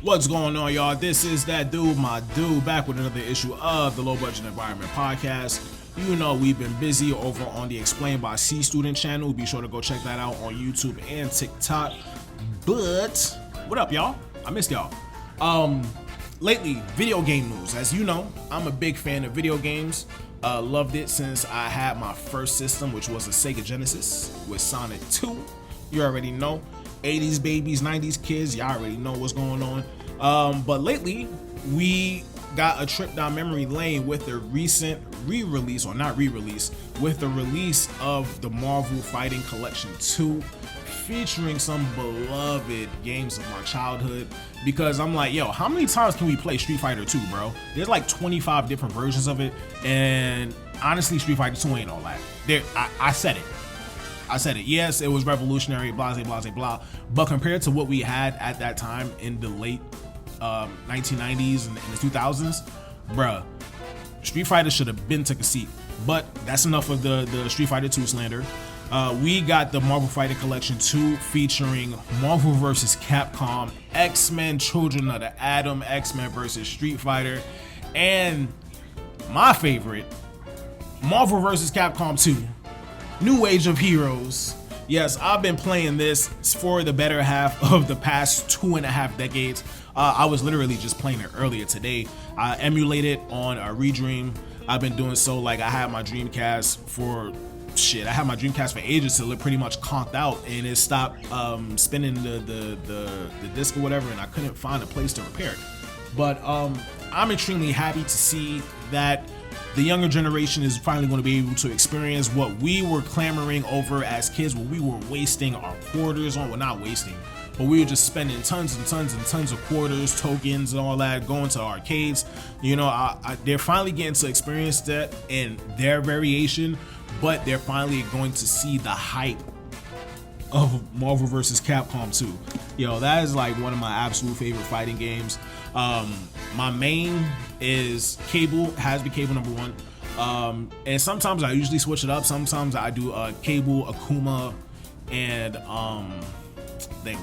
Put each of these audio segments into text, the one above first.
What's going on, y'all? This is that dude, my dude, back with another issue of the Low Budget Environment Podcast. You know we've been busy over on the Explained by C Student channel. Be sure to go check that out on YouTube and TikTok. But what up, y'all? I missed y'all. Lately, video game news. As you know, I'm a big fan of video games. Loved it since I had my first system, which was a Sega Genesis with Sonic 2. You already know. 80s babies, 90s kids, y'all already know what's going on. But lately, we got a trip down memory lane with the recent re-release, or not re-release, with the release of the Marvel Fighting Collection 2, featuring some beloved games of our childhood. Because I'm like, yo, how many times can we play Street Fighter 2, bro? There's like 25 different versions of it, and honestly, Street Fighter 2 ain't all that. I said it. Yes, it was revolutionary, blah, blah, blah, blah. But compared to what we had at that time in the late 1990s and the 2000s, bruh, Street Fighter should have been took a seat. But that's enough of the Street Fighter 2 slander. We got the Marvel Fighting Collection 2 featuring Marvel vs. Capcom, X-Men Children of the Atom, X-Men vs. Street Fighter, and my favorite, Marvel vs. Capcom 2. New Age of Heroes. Yes, I've been playing this for the better half of the past 2.5 decades. I was literally just playing it earlier today. I emulated on a Redream. I've been doing so, like, I had my Dreamcast for ages till it pretty much conked out and it stopped spinning the disc or whatever, and I couldn't find a place to repair it. But I'm extremely happy to see that the younger generation is finally going to be able to experience what we were clamoring over as kids, what we were wasting our quarters on. Well, not wasting, but we were just spending tons and tons and tons of quarters, tokens, and all that, going to arcades. You know, they're finally getting to experience that in their variation, but they're finally going to see the hype of Marvel vs. Capcom 2. Yo, that is like one of my absolute favorite fighting games. My main is Cable, has been Cable number 1. And sometimes I usually switch it up. Sometimes I do Cable, Akuma, and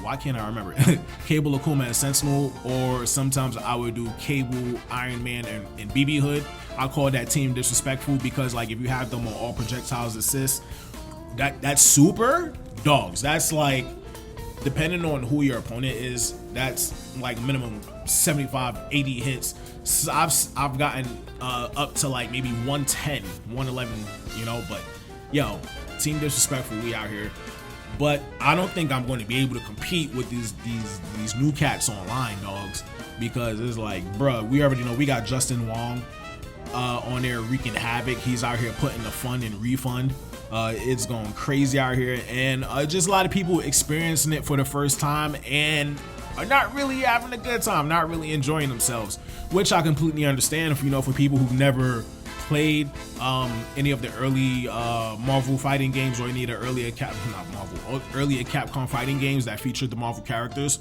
why can't I remember? Cable, Akuma, and Sentinel. Or sometimes I would do Cable, Iron Man, and BB Hood. I call that team disrespectful because, like, if you have them on all projectiles assist, that's super dogs. That's like, depending on who your opponent is, that's like minimum 75, 80 hits. So I've gotten up to like maybe 110, 111, you know. But yo, team disrespectful, we out here. But I don't think I'm going to be able to compete with these new cats online, dogs, because it's like, bruh, we already know we got Justin Wong on there wreaking havoc. He's out here putting the fun in refund. It's going crazy out here, and just a lot of people experiencing it for the first time and are not really having a good time, not really enjoying themselves, which I completely understand. If you know, for people who've never played any of the early Marvel fighting games or any of the earlier Capcom fighting games that featured the Marvel characters,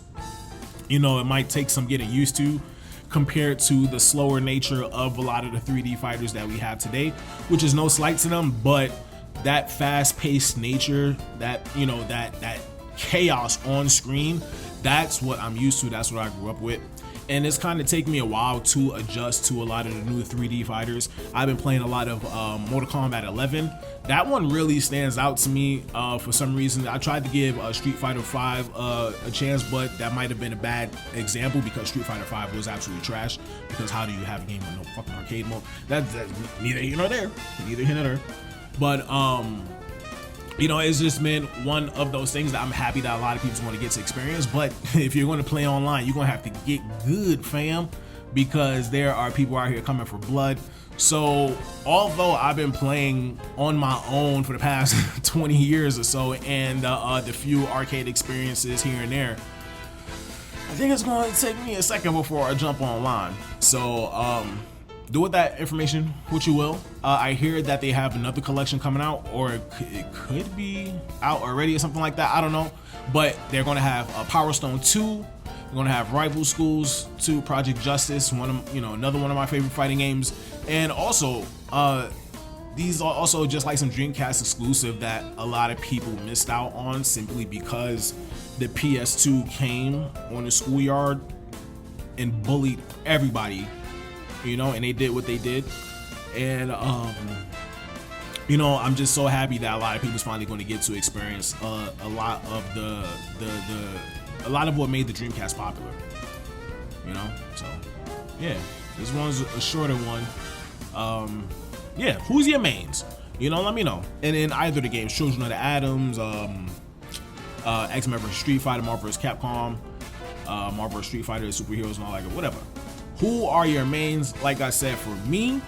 you know, it might take some getting used to compared to the slower nature of a lot of the 3D fighters that we have today, which is no slight to them, but that fast-paced nature, that, you know, that chaos on screen, that's what I'm used to. That's what I grew up with. And it's kind of taken me a while to adjust to a lot of the new 3D fighters. I've been playing a lot of Mortal Kombat 11. That one really stands out to me for some reason. I tried to give Street Fighter 5 a chance, but that might have been a bad example because Street Fighter 5 was absolutely trash. Because how do you have a game with no fucking arcade mode? That's neither here nor there. Neither here nor there. But you know, it's just been one of those things that I'm happy that a lot of people want to get to experience. But if you're going to play online, you're going to have to get good, fam, because there are people out here coming for blood. So although I've been playing on my own for the past 20 years or so, and the few arcade experiences here and there, I think it's going to take me a second before I jump online. So do with that information what you will. I hear that they have another collection coming out, or it could be out already or something like that. I don't know. But they're going to have Power Stone 2. They're going to have Rival Schools 2, Project Justice, another one of my favorite fighting games. And also, these are also just like some Dreamcast exclusive that a lot of people missed out on simply because the PS2 came on the schoolyard and bullied everybody, you know, and they did what they did. And you know, I'm just so happy that a lot of people's finally going to get to experience a lot of a lot of what made the Dreamcast popular, you know. So yeah, this one's a shorter one. Yeah, who's your mains? You know, let me know. And in either the games, Children of the Atoms, X-Men vs Street Fighter, Marvel vs Capcom, Marvel vs Street Fighter, superheroes and all that, whatever. Who are your mains? Like I said, for me,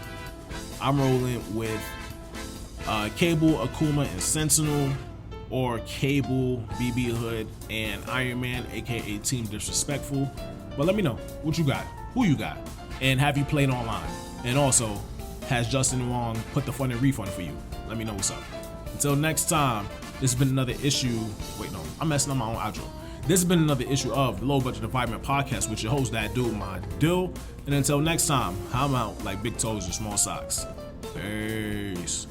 I'm rolling with Cable, Akuma, and Sentinel, or Cable, BB Hood, and Iron Man, aka Team Disrespectful. But let me know what you got, who you got, and have you played online? And also, has Justin Wong put the fun in refund for you? Let me know what's up. Until next time, this has been another issue. Wait, no, I'm messing up my own outro. This has been another issue of the Low Budget Environment Podcast with your host, That Dude, My Dude. And until next time, I'm out like big toes and small socks. Peace.